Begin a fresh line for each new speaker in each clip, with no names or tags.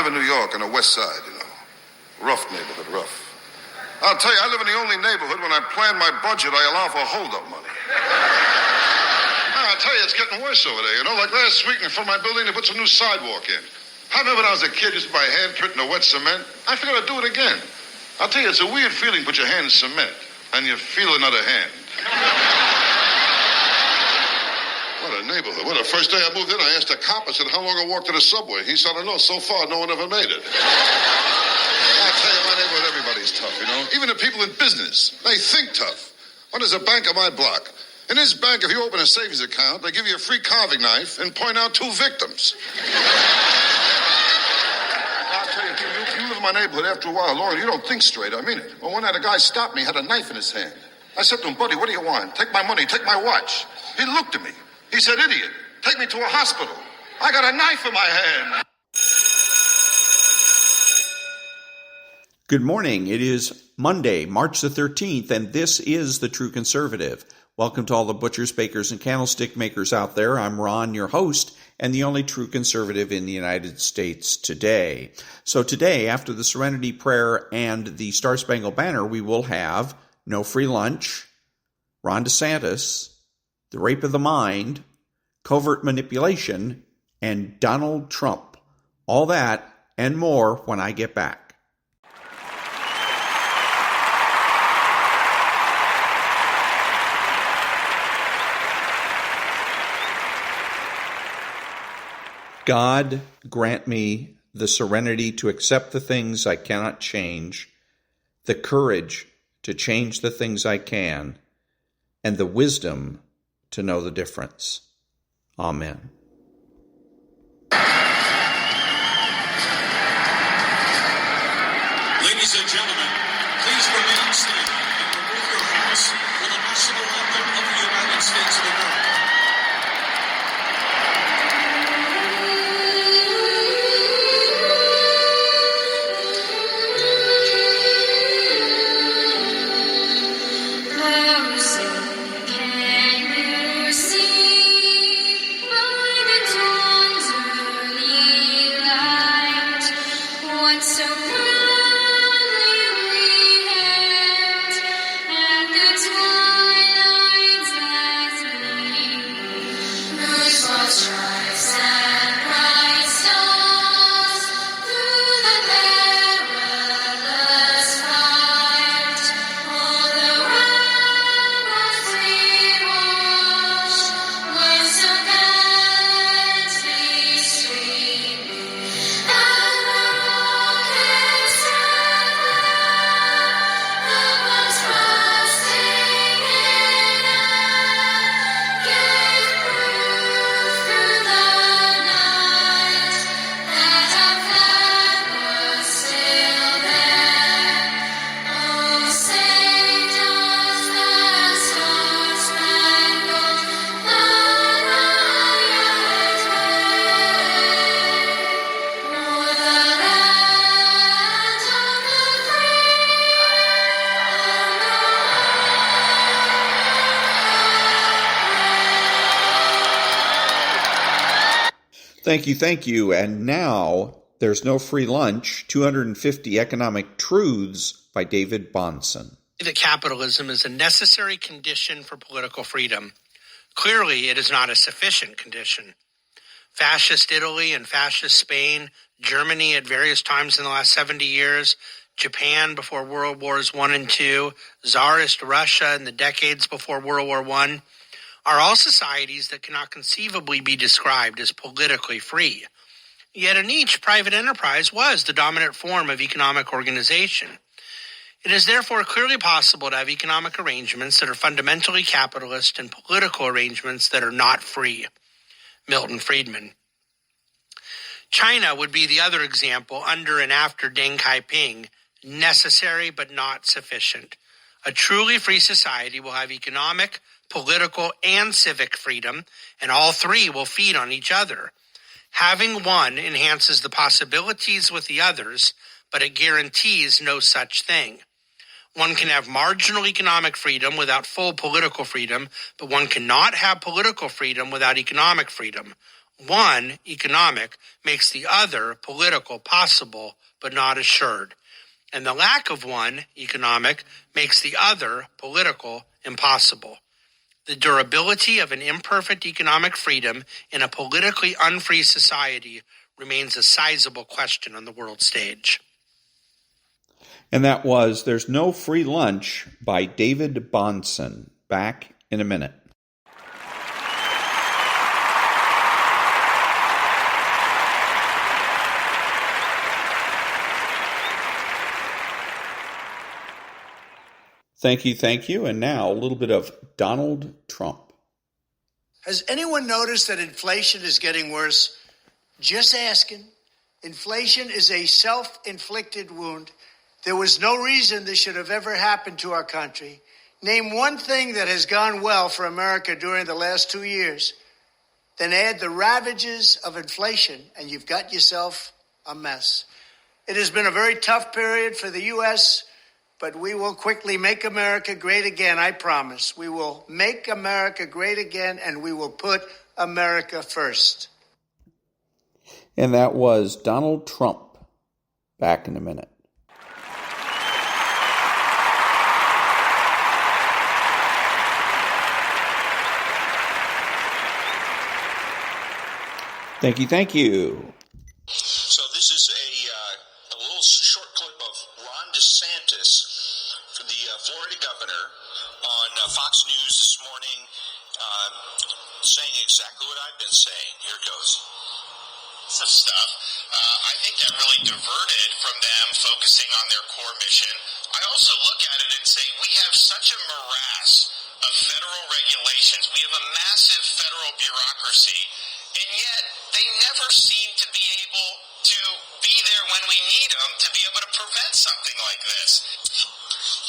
live in New York on the west side, Rough neighborhood, rough. I'll tell you, I live in the only neighborhood when I plan my budget, I allow for hold-up money. I'll tell you, it's getting worse over there, Like last week in front of my building, they put some new sidewalk in. I remember when I was a kid, used to buy hand-print in the wet cement. I figured I'd do it again. I'll tell you, it's a weird feeling, put your hand in cement, and you feel another hand. What a neighborhood. Well, the first day I moved in, I asked the cop, I said, how long I walk to the subway? He said, I don't know, so far, no one ever made it. I tell you, my neighborhood, everybody's tough, Even the people in business, they think tough. Well, there's a bank on my block. In this bank, if you open a savings account, they give you a free carving knife and point out 2 victims. I'll tell you, you live in my neighborhood after a while, Lauren, you don't think straight, I mean it. Well, one night a guy stopped me, had a knife in his hand. I said to him, buddy, what do you want? Take my money, take my watch. He looked at me. He said, idiot, take me to a hospital. I got a knife in my hand.
Good morning. It is Monday, March the 13th, and this is The True Conservative. Welcome to all the butchers, bakers, and candlestick makers out there. I'm Ron, your host, and the only true conservative in the United States today. So today, after the Serenity Prayer and the Star Spangled Banner, we will have no free lunch, Ron DeSantis, the rape of the mind, covert manipulation, and Donald Trump. All that and more when I get back. God, grant me the serenity to accept the things I cannot change, the courage to change the things I can, and the wisdom to know the difference. Amen.
Ladies and gentlemen, please remain standing and remove your hats for the national anthem of the United States of America.
Thank you. And now, there's no free lunch, 250 Economic Truths by David-Bahnsen.
That capitalism is a necessary condition for political freedom. Clearly, it is not a sufficient condition. Fascist Italy and fascist Spain, Germany at various times in the last 70 years, Japan before World Wars I and II, Tsarist Russia in the decades before World War I, are all societies that cannot conceivably be described as politically free. Yet in each, private enterprise was the dominant form of economic organization. It is therefore clearly possible to have economic arrangements that are fundamentally capitalist and political arrangements that are not free. Milton Friedman. China would be the other example under and after Deng Xiaoping, necessary but not sufficient. A truly free society will have economic, political, and civic freedom, and all three will feed on each other. Having one enhances the possibilities with the others, but it guarantees no such thing. One can have marginal economic freedom without full political freedom, but one cannot have political freedom without economic freedom. One, economic, makes the other, political, possible but not assured. And the lack of one, economic, makes the other, political, impossible. The durability of an imperfect economic freedom in a politically unfree society remains a sizable question on the world stage.
And that was There's No Free Lunch by David-Bahnsen. Back in a minute. Thank you. And now a little bit of Donald Trump.
Has anyone noticed that inflation is getting worse? Just asking. Inflation is a self-inflicted wound. There was no reason this should have ever happened to our country. Name one thing that has gone well for America during the last 2 years. Then add the ravages of inflation, and you've got yourself a mess. It has been a very tough period for the U.S., but we will quickly make America great again, I promise. We will make America great again, and we will put America first.
And that was Donald Trump. Back in a minute. Thank you.
So this is a little short clip of Ron DeSantis, the Florida governor, on Fox News this morning, saying exactly what I've been saying. Here it goes. Some stuff. I think that really diverted from them focusing on their core mission. I also look at it and say we have such a morass of federal regulations. We have a massive federal bureaucracy, and yet they never seem to be able to be there when we need them to be able to prevent something like this.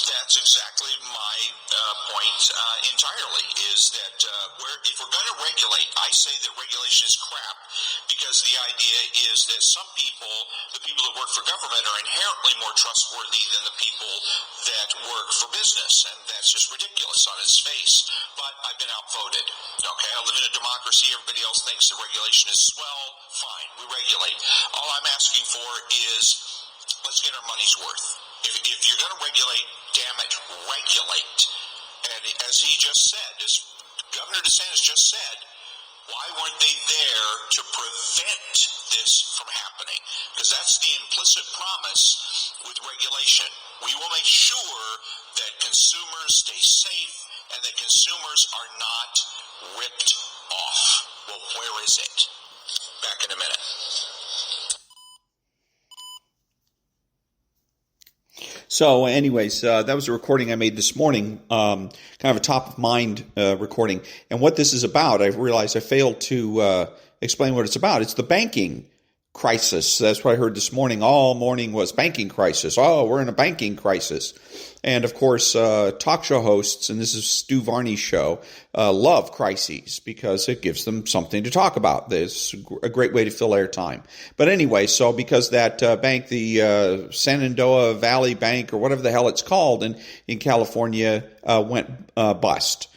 That's exactly my point entirely, is that if we're going to regulate, I say that regulation is crap, because the idea is that some people, the people that work for government, are inherently more trustworthy than the people that work for business, and that's just ridiculous on its face. But I've been outvoted. Okay, I live in a democracy. Everybody else thinks that regulation is swell. Fine, we regulate. All I'm asking for is let's get our money's worth. If you're going to regulate, damn it, regulate. And as he just said, as Governor DeSantis just said, why weren't they there to prevent this from happening? Because that's the implicit promise with regulation. We will make sure that consumers stay safe and that consumers are not ripped off. Well, where is it? Back in a minute.
So anyways, that was a recording I made this morning, kind of a top-of-mind recording. And what this is about, I realized I failed to explain what it's about. It's the banking crisis. That's what I heard this morning. All morning was banking crisis. Oh, we're in a banking crisis. And, of course, talk show hosts, and this is Stu Varney's show, love crises because it gives them something to talk about. It's a great way to fill airtime. But anyway, so because that bank, the Shenandoah Valley Bank, or whatever the hell it's called in California, went bust.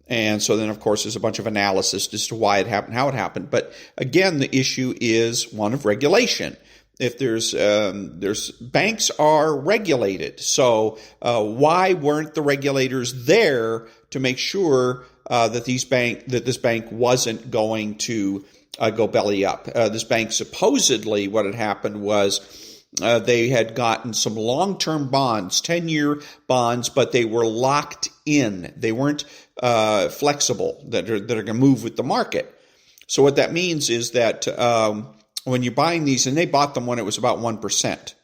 And so then, of course, there's a bunch of analysis as to why it happened, how it happened. But again, the issue is one of regulation. If there's banks are regulated, so why weren't the regulators there to make sure that this bank wasn't going to go belly up? This bank, supposedly, what had happened was they had gotten some long-term bonds, 10-year bonds, but they were locked in. They weren't flexible, that are going to move with the market. So what that means is that when you're buying these, and they bought them when it was about 1%,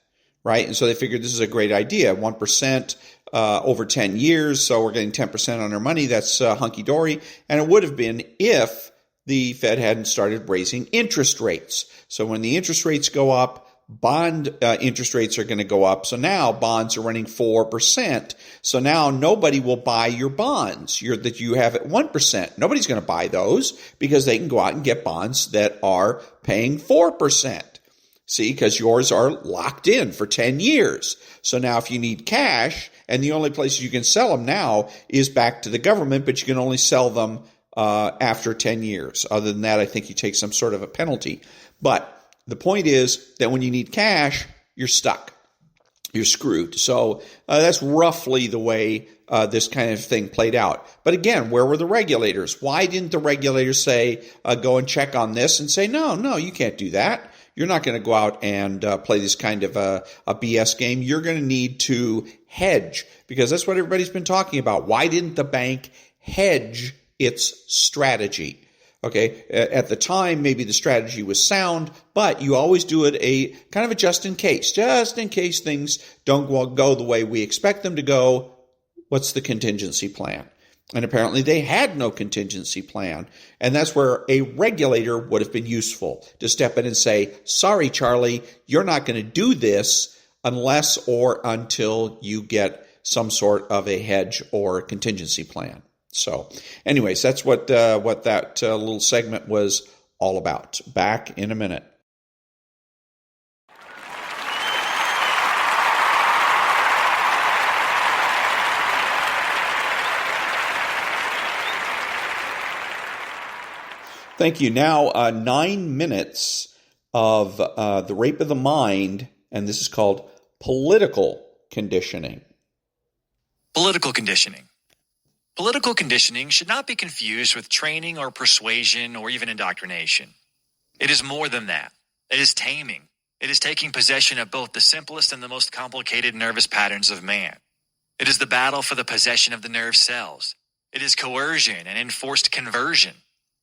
right? And so they figured this is a great idea, 1% over 10 years, so we're getting 10% on our money. That's hunky-dory. And it would have been if the Fed hadn't started raising interest rates. So when the interest rates go up, bond interest rates are going to go up. So now bonds are running 4%. So now nobody will buy your bonds that you have at 1%. Nobody's going to buy those because they can go out and get bonds that are paying 4%. See, because yours are locked in for 10 years. So now if you need cash, and the only place you can sell them now is back to the government, but you can only sell them after 10 years. Other than that, I think you take some sort of a penalty. But the point is that when you need cash, you're stuck. You're screwed. So that's roughly the way this kind of thing played out. But again, where were the regulators? Why didn't the regulators say, go and check on this and say, no, you can't do that. You're not going to go out and play this kind of a BS game. You're going to need to hedge, because that's what everybody's been talking about. Why didn't the bank hedge its strategy? Okay, at the time, maybe the strategy was sound, but you always do it a kind of a just in case things don't go the way we expect them to go. What's the contingency plan? And apparently they had no contingency plan. And that's where a regulator would have been useful, to step in and say, sorry, Charlie, you're not going to do this unless or until you get some sort of a hedge or contingency plan. So anyways, that's what that little segment was all about. Back in a minute. Thank you. Now, 9 minutes of the rape of the mind, and this is called political conditioning.
Political conditioning. Political conditioning should not be confused with training or persuasion or even indoctrination. It is more than that. It is taming. It is taking possession of both the simplest and the most complicated nervous patterns of man. It is the battle for the possession of the nerve cells. It is coercion and enforced conversion.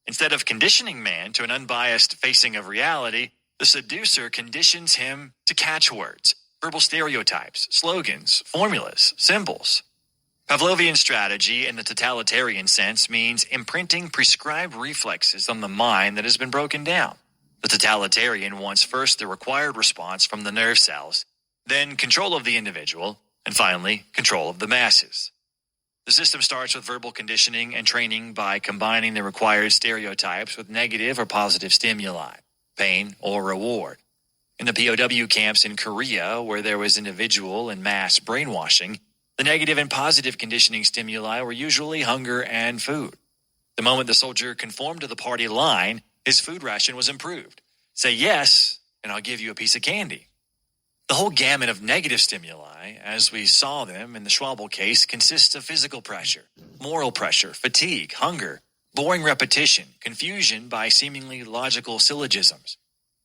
Instead of conditioning man to an unbiased facing of reality, the seducer conditions him to catchwords, verbal stereotypes, slogans, formulas, symbols. Pavlovian strategy in the totalitarian sense means imprinting prescribed reflexes on the mind that has been broken down. The totalitarian wants first the required response from the nerve cells, then control of the individual, and finally, control of the masses. The system starts with verbal conditioning and training by combining the required stereotypes with negative or positive stimuli, pain or reward. In the POW camps in Korea, where there was individual and mass brainwashing, the negative and positive conditioning stimuli were usually hunger and food. The moment the soldier conformed to the party line, his food ration was improved. Say yes, and I'll give you a piece of candy. The whole gamut of negative stimuli, as we saw them in the Schwabel case, consists of physical pressure, moral pressure, fatigue, hunger, boring repetition, confusion by seemingly logical syllogisms.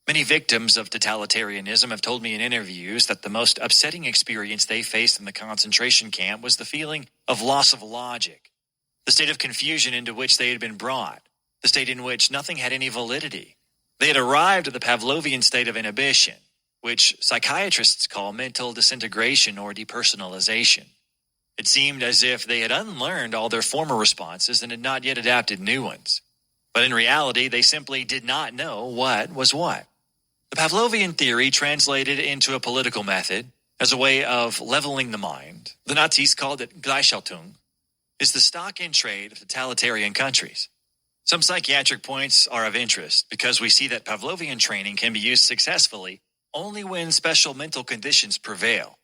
Many victims of totalitarianism have told me in interviews that the most upsetting experience they faced in the concentration camp was the feeling of loss of logic, the state of confusion into which they had been brought, the state in which nothing had any validity. They had arrived at the Pavlovian state of inhibition, which psychiatrists call mental disintegration or depersonalization. It seemed as if they had unlearned all their former responses and had not yet adapted new ones. But in reality, they simply did not know what was what. The Pavlovian theory translated into a political method as a way of leveling the mind, the Nazis called it Gleichschaltung, is the stock in trade of totalitarian countries. Some psychiatric points are of interest because we see that Pavlovian training can be used successfully only when special mental conditions prevail.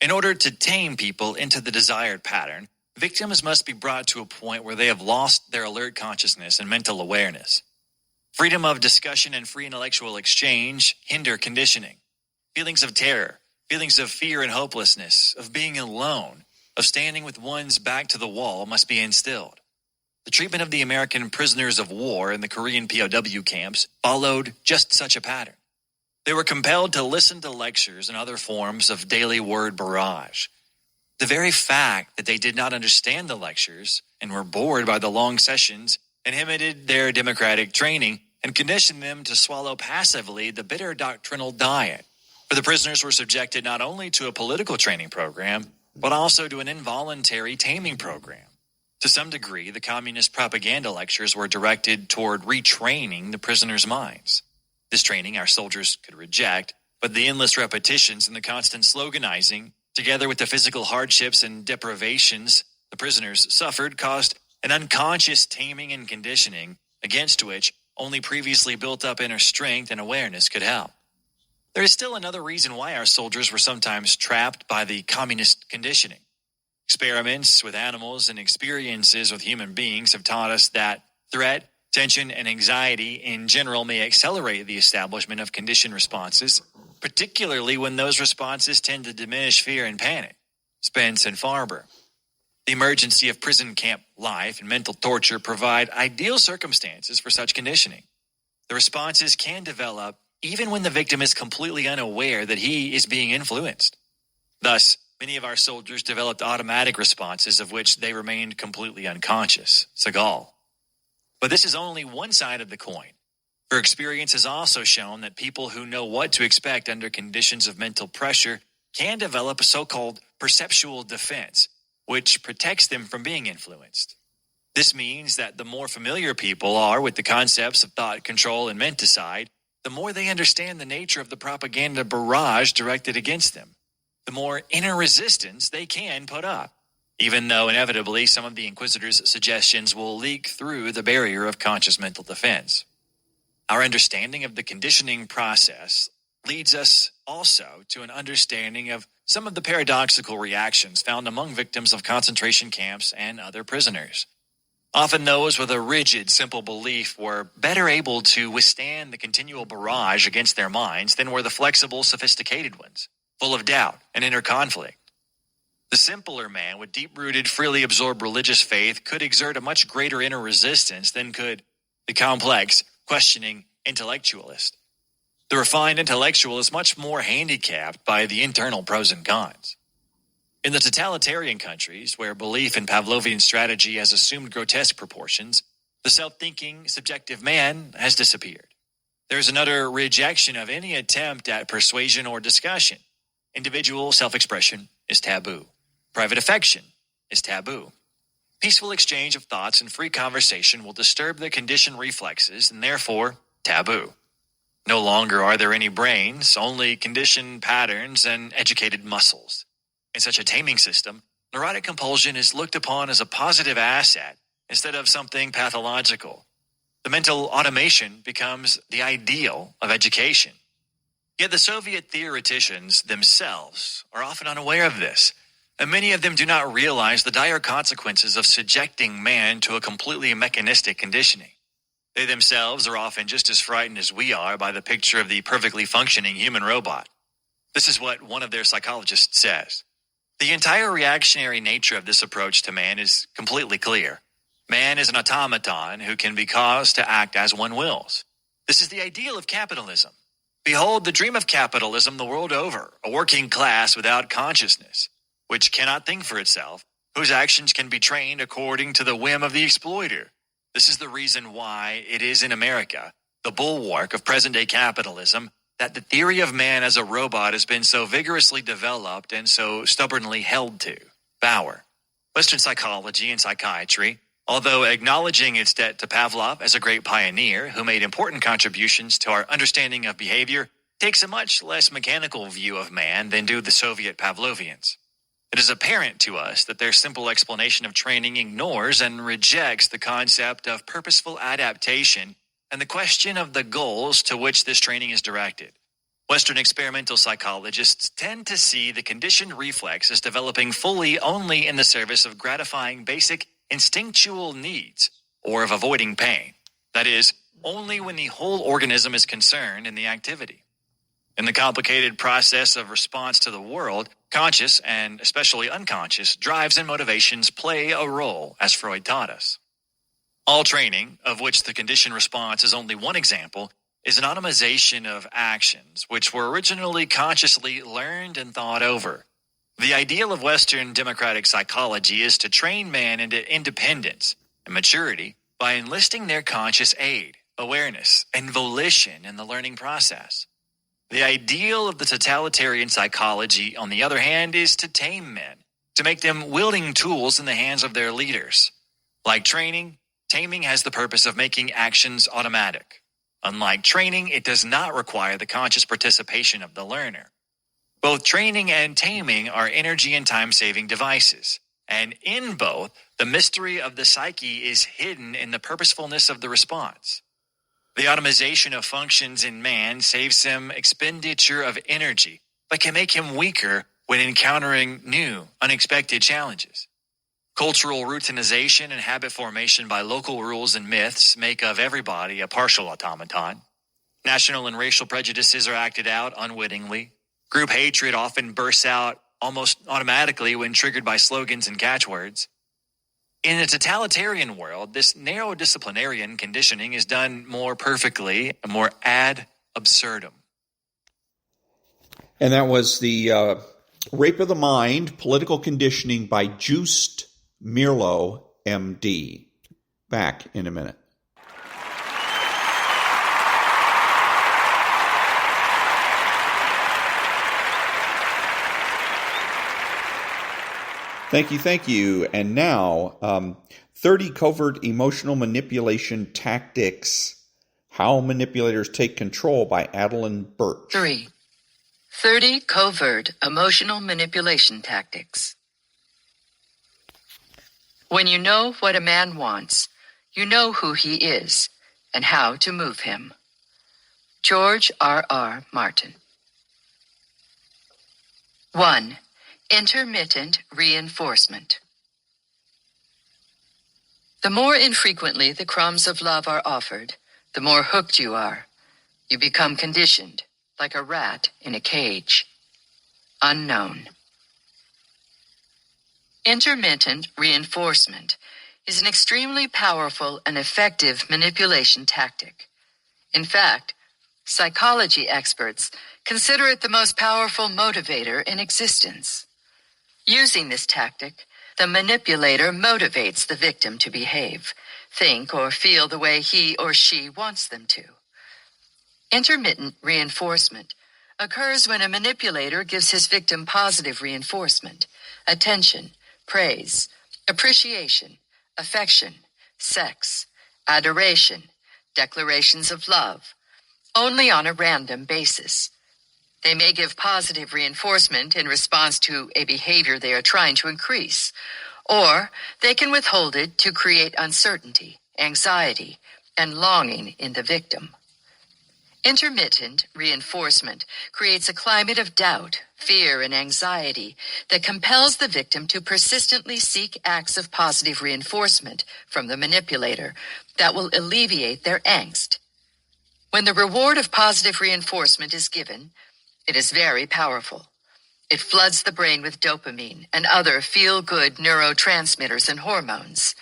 In order to tame people into the desired pattern, victims must be brought to a point where they have lost their alert consciousness and mental awareness. Freedom of discussion and free intellectual exchange hinder conditioning. Feelings of terror, feelings of fear and hopelessness, of being alone, of standing with one's back to the wall must be instilled. The treatment of the American prisoners of war in the Korean POW camps followed just such a pattern. They were compelled to listen to lectures and other forms of daily word barrage. The very fact that they did not understand the lectures and were bored by the long sessions inhibited their democratic training and conditioned them to swallow passively the bitter doctrinal diet. For the prisoners were subjected not only to a political training program, but also to an involuntary taming program. To some degree, the communist propaganda lectures were directed toward retraining the prisoners' minds. This training our soldiers could reject, but the endless repetitions and the constant sloganizing, together with the physical hardships and deprivations the prisoners suffered, caused an unconscious taming and conditioning against which only previously built-up inner strength and awareness could help. There is still another reason why our soldiers were sometimes trapped by the communist conditioning. Experiments with animals and experiences with human beings have taught us that Threat, tension, and anxiety in general may accelerate the establishment of conditioned responses, particularly when those responses tend to diminish fear and panic. Spence and Farber. The emergency of prison camp life and mental torture provide ideal circumstances for such conditioning. The responses can develop even when the victim is completely unaware that he is being influenced. Thus, many of our soldiers developed automatic responses of which they remained completely unconscious. Seagal. But this is only one side of the coin. For experience has also shown that people who know what to expect under conditions of mental pressure can develop a so-called perceptual defense, which protects them from being influenced. This means that the more familiar people are with the concepts of thought control and menticide, the more they understand the nature of the propaganda barrage directed against them, the more inner resistance they can put up, even though inevitably some of the Inquisitor's suggestions will leak through the barrier of conscious mental defense. Our understanding of the conditioning process leads us also to an understanding of some of the paradoxical reactions found among victims of concentration camps and other prisoners. Often those with a rigid, simple belief were better able to withstand the continual barrage against their minds than were the flexible, sophisticated ones, full of doubt and inner conflict. The simpler man with deep-rooted, freely absorbed religious faith could exert a much greater inner resistance than could the complex, questioning intellectualist. The refined intellectual is much more handicapped by the internal pros and cons. In the totalitarian countries, where belief in Pavlovian strategy has assumed grotesque proportions, the self-thinking, subjective man has disappeared. There is an utter rejection of any attempt at persuasion or discussion. Individual self-expression is taboo. Private affection is taboo. Peaceful exchange of thoughts and free conversation will disturb the conditioned reflexes and therefore taboo. No longer are there any brains, only conditioned patterns and educated muscles. In such a taming system, neurotic compulsion is looked upon as a positive asset instead of something pathological. The mental automation becomes the ideal of education. Yet the Soviet theoreticians themselves are often unaware of this, and many of them do not realize the dire consequences of subjecting man to a completely mechanistic conditioning. They themselves are often just as frightened as we are by the picture of the perfectly functioning human robot. This is what one of their psychologists says. The entire reactionary nature of this approach to man is completely clear. Man is an automaton who can be caused to act as one wills. This is the ideal of capitalism. Behold the dream of capitalism the world over, a working class without consciousness, which cannot think for itself, whose actions can be trained according to the whim of the exploiter. This is the reason why it is in America, the bulwark of present-day capitalism, that the theory of man as a robot has been so vigorously developed and so stubbornly held to. Bauer. Western psychology and psychiatry, although acknowledging its debt to Pavlov as a great pioneer who made important contributions to our understanding of behavior, takes a much less mechanical view of man than do the Soviet Pavlovians. It is apparent to us that their simple explanation of training ignores and rejects the concept of purposeful adaptation and the question of the goals to which this training is directed. Western experimental psychologists tend to see the conditioned reflex as developing fully only in the service of gratifying basic instinctual needs or of avoiding pain. That is, only when the whole organism is concerned in the activity. In the complicated process of response to the world, conscious and especially unconscious drives and motivations play a role, as Freud taught us. All training, of which the conditioned response is only one example, is an automation of actions which were originally consciously learned and thought over. The ideal of Western democratic psychology is to train man into independence and maturity by enlisting their conscious aid, awareness, and volition in the learning process. The ideal of the totalitarian psychology, on the other hand, is to tame men, to make them wielding tools in the hands of their leaders. Like training, taming has the purpose of making actions automatic. Unlike training, it does not require the conscious participation of the learner. Both training and taming are energy and time-saving devices, and in both, the mystery of the psyche is hidden in the purposefulness of the response. The automation of functions in man saves him expenditure of energy, but can make him weaker when encountering new, unexpected challenges. Cultural routinization and habit formation by local rules and myths make of everybody a partial automaton. National and racial prejudices are acted out unwittingly. Group hatred often bursts out almost automatically when triggered by slogans and catchwords. In a totalitarian world, this narrow disciplinarian conditioning is done more perfectly and more ad absurdum.
And that was the Rape of the Mind, Political Conditioning by Joost Meerlo, MD. Back in a minute. Thank you. And now, 30 Covert Emotional Manipulation Tactics, How Manipulators Take Control by Adeline Birch.
3. 30 Covert Emotional Manipulation Tactics. When you know what a man wants, you know who he is and how to move him. George R.R. Martin. 1. Intermittent reinforcement. The more infrequently the crumbs of love are offered, the more hooked you are. You become conditioned, like a rat in a cage. Unknown. Intermittent reinforcement is an extremely powerful and effective manipulation tactic. In fact, psychology experts consider it the most powerful motivator in existence. Using this tactic, the manipulator motivates the victim to behave, think, or feel the way he or she wants them to. Intermittent reinforcement occurs when a manipulator gives his victim positive reinforcement, attention, praise, appreciation, affection, sex, adoration, declarations of love, only on a random basis. They may give positive reinforcement in response to a behavior they are trying to increase, or they can withhold it to create uncertainty, anxiety, and longing in the victim. Intermittent reinforcement creates a climate of doubt, fear, and anxiety that compels the victim to persistently seek acts of positive reinforcement from the manipulator that will alleviate their angst. When the reward of positive reinforcement is given, it is very powerful. It floods the brain with dopamine and other feel-good neurotransmitters and hormones.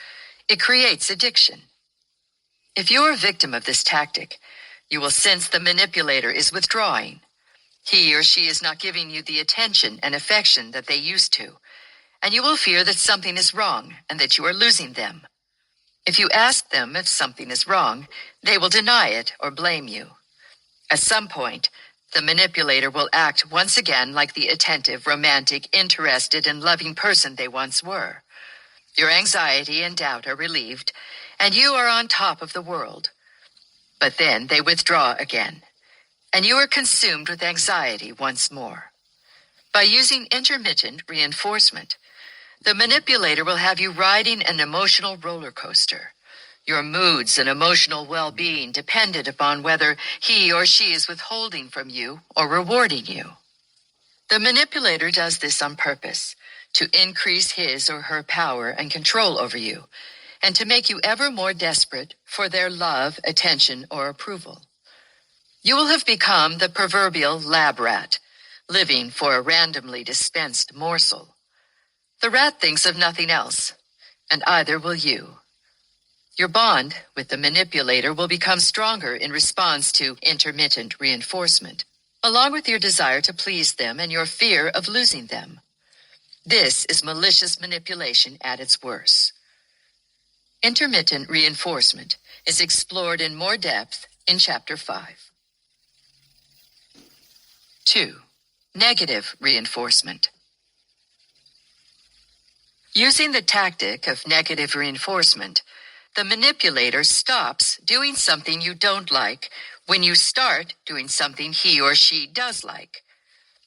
It creates addiction. If you're a victim of this tactic, you will sense the manipulator is withdrawing. He or she is not giving you the attention and affection that they used to, and you will fear that something is wrong and that you are losing them. If you ask them if something is wrong, they will deny it or blame you. At some point, the manipulator will act once again like the attentive, romantic, interested, and loving person they once were. Your anxiety and doubt are relieved, and you are on top of the world. But then they withdraw again, and you are consumed with anxiety once more. By using intermittent reinforcement, the manipulator will have you riding an emotional roller coaster. Your moods and emotional well-being dependent upon whether he or she is withholding from you or rewarding you. The manipulator does this on purpose, to increase his or her power and control over you, and to make you ever more desperate for their love, attention, or approval. You will have become the proverbial lab rat, living for a randomly dispensed morsel. The rat thinks of nothing else, and either will you. Your bond with the manipulator will become stronger in response to intermittent reinforcement, along with your desire to please them and your fear of losing them. This is malicious manipulation at its worst. Intermittent reinforcement is explored in more depth in Chapter 5. 2. Negative reinforcement. Using the tactic of negative reinforcement, the manipulator stops doing something you don't like when you start doing something he or she does like.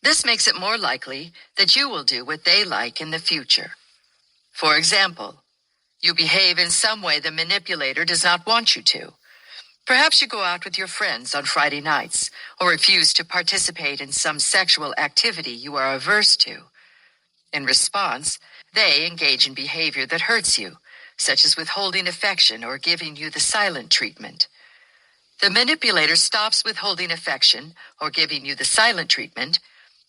This makes it more likely that you will do what they like in the future. For example, you behave in some way the manipulator does not want you to. Perhaps you go out with your friends on Friday nights or refuse to participate in some sexual activity you are averse to. In response, they engage in behavior that hurts you, such as withholding affection or giving you the silent treatment. The manipulator stops withholding affection or giving you the silent treatment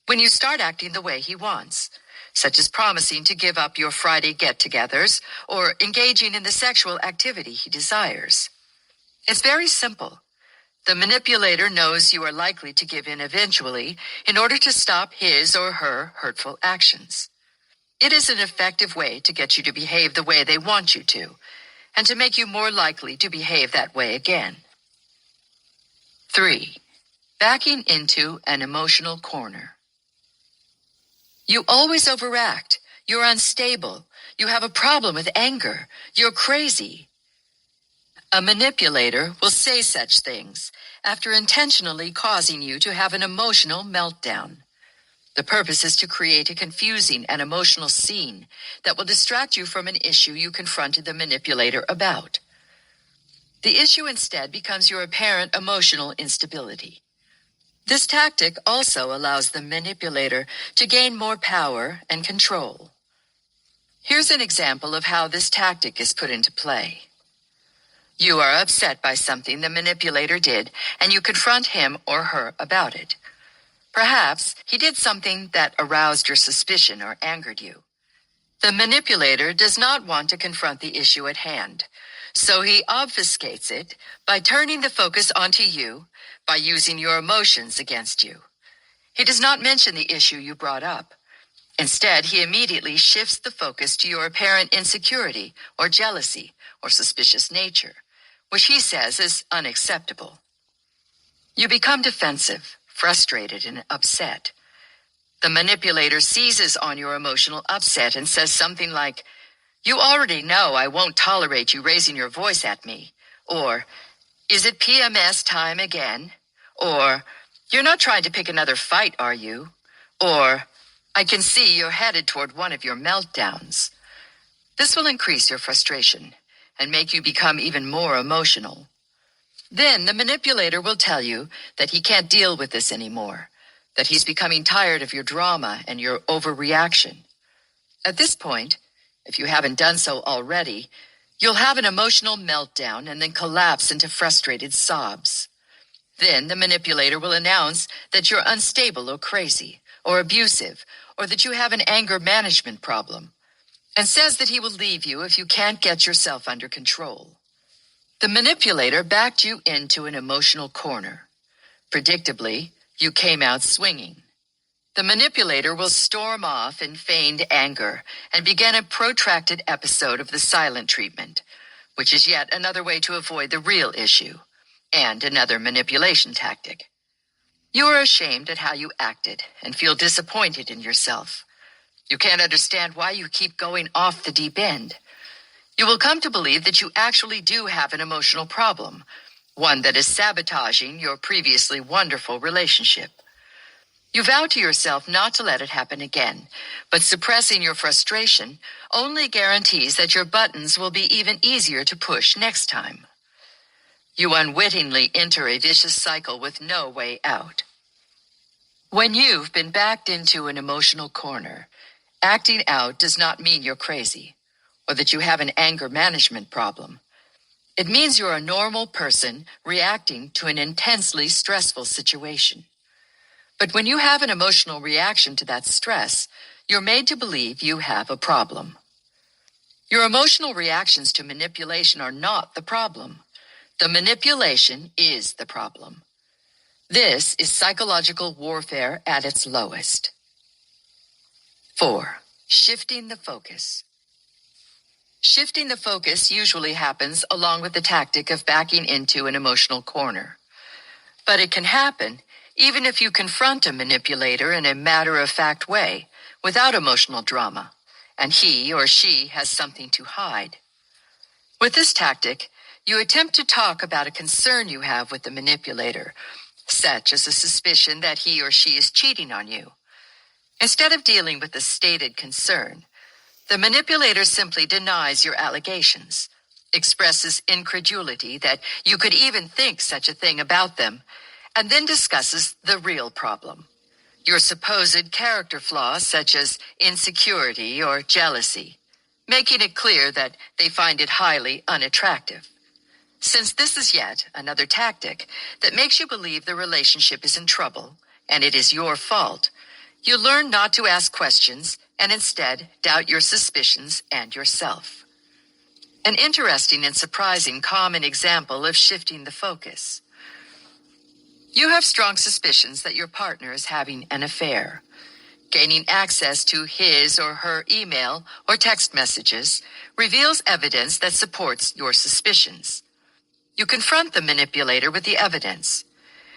when you start acting the way he wants, such as promising to give up your Friday get-togethers or engaging in the sexual activity he desires. It's very simple. The manipulator knows you are likely to give in eventually in order to stop his or her hurtful actions. It is an effective way to get you to behave the way they want you to, and to make you more likely to behave that way again. 3. Backing into an emotional corner. You always overact. You're unstable. You have a problem with anger. You're crazy. A manipulator will say such things after intentionally causing you to have an emotional meltdown. The purpose is to create a confusing and emotional scene that will distract you from an issue you confronted the manipulator about. The issue instead becomes your apparent emotional instability. This tactic also allows the manipulator to gain more power and control. Here's an example of how this tactic is put into play. You are upset by something the manipulator did, and you confront him or her about it. Perhaps he did something that aroused your suspicion or angered you. The manipulator does not want to confront the issue at hand, so he obfuscates it by turning the focus onto you by using your emotions against you. He does not mention the issue you brought up. Instead, he immediately shifts the focus to your apparent insecurity or jealousy or suspicious nature, which he says is unacceptable. You become defensive, frustrated, and upset. The manipulator seizes on your emotional upset and says something like, "You already know I won't tolerate you raising your voice at me," or, "Is it PMS time again?" or, "You're not trying to pick another fight, are you?" or, "I can see you're headed toward one of your meltdowns." This will increase your frustration and make you become even more emotional. Then the manipulator will tell you that he can't deal with this anymore, that he's becoming tired of your drama and your overreaction. At this point, if you haven't done so already, you'll have an emotional meltdown and then collapse into frustrated sobs. Then the manipulator will announce that you're unstable or crazy or abusive, or that you have an anger management problem, and says that he will leave you if you can't get yourself under control. The manipulator backed you into an emotional corner. Predictably, you came out swinging. The manipulator will storm off in feigned anger and begin a protracted episode of the silent treatment, which is yet another way to avoid the real issue, and another manipulation tactic. You are ashamed at how you acted and feel disappointed in yourself. You can't understand why you keep going off the deep end. You will come to believe that you actually do have an emotional problem, one that is sabotaging your previously wonderful relationship. You vow to yourself not to let it happen again, but suppressing your frustration only guarantees that your buttons will be even easier to push next time. You unwittingly enter a vicious cycle with no way out. When you've been backed into an emotional corner, acting out does not mean you're crazy or that you have an anger management problem. It means you're a normal person reacting to an intensely stressful situation. But when you have an emotional reaction to that stress, you're made to believe you have a problem. Your emotional reactions to manipulation are not the problem. The manipulation is the problem. This is psychological warfare at its lowest. 4. Shifting the focus. Shifting the focus usually happens along with the tactic of backing into an emotional corner. But it can happen even if you confront a manipulator in a matter-of-fact way, without emotional drama, and he or she has something to hide. With this tactic, you attempt to talk about a concern you have with the manipulator, such as a suspicion that he or she is cheating on you. Instead of dealing with the stated concern, the manipulator simply denies your allegations, expresses incredulity that you could even think such a thing about them, and then discusses the real problem. your supposed character flaws such as insecurity or jealousy, making it clear that they find it highly unattractive. Since this is yet another tactic that makes you believe the relationship is in trouble and it is your fault, you learn not to ask questions and instead doubt your suspicions and yourself. An interesting and surprising common example of shifting the focus. You have strong suspicions that your partner is having an affair. Gaining access to his or her email or text messages reveals evidence that supports your suspicions. You confront the manipulator with the evidence,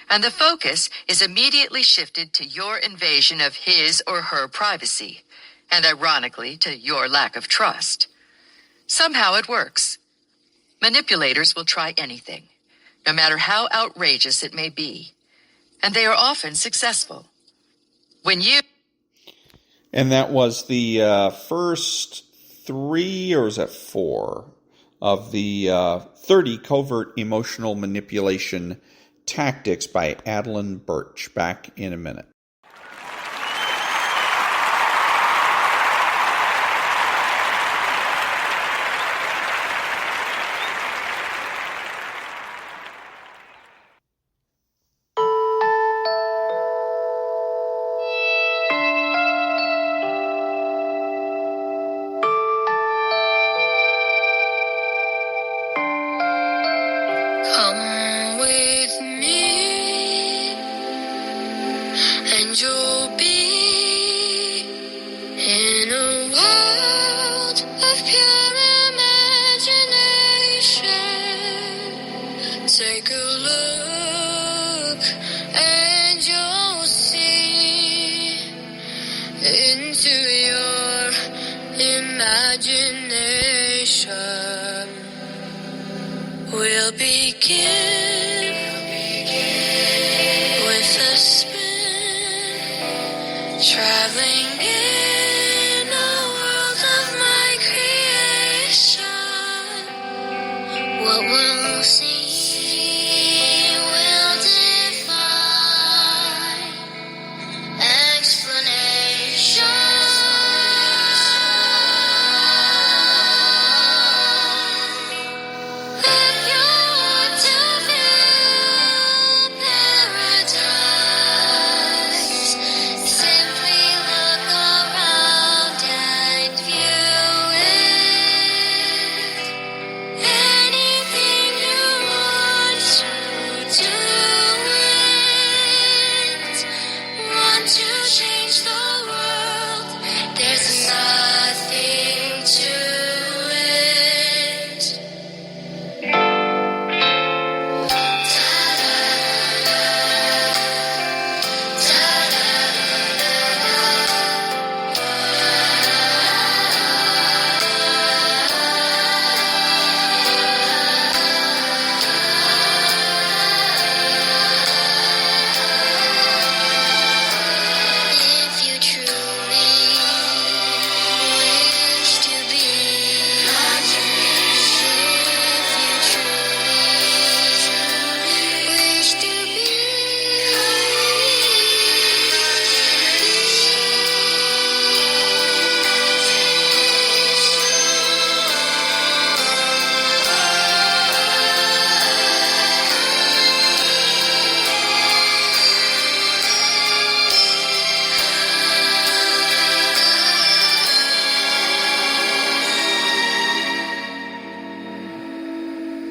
and the focus is immediately shifted to your invasion of his or her privacy, and ironically to your lack of trust. Somehow it works. Manipulators will try anything, no matter how outrageous it may be, and they are often successful.
And that was the first 3, or is that 4, of the 30 covert emotional manipulation tactics by Adeline Birch. Back in a minute.
Come with me, and you'll be in a world of pure imagination. Take a look, and you'll see into your imagination. We'll begin with a spin, traveling in a world of my creation. What we'll see will defy explanation.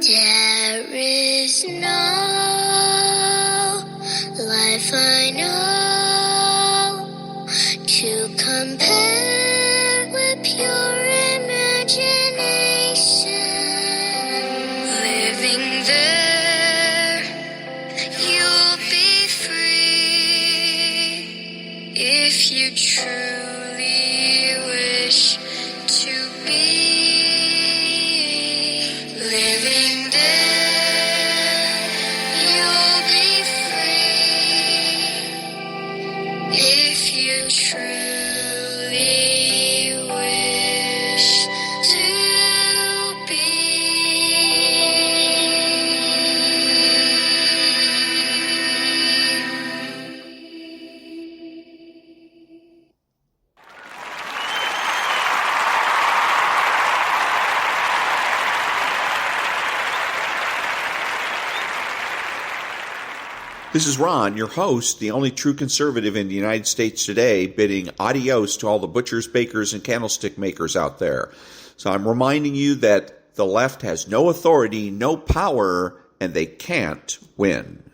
There is no life I know to compare with pure imagination. Living there, you'll be free if you truly wish to be. Living there, you'll be free if you truly wish to be.
This is Ron, your host, the only true conservative in the United States today, bidding adios to all the butchers, bakers, and candlestick makers out there. So I'm reminding you that the left has no authority, no power, and they can't win.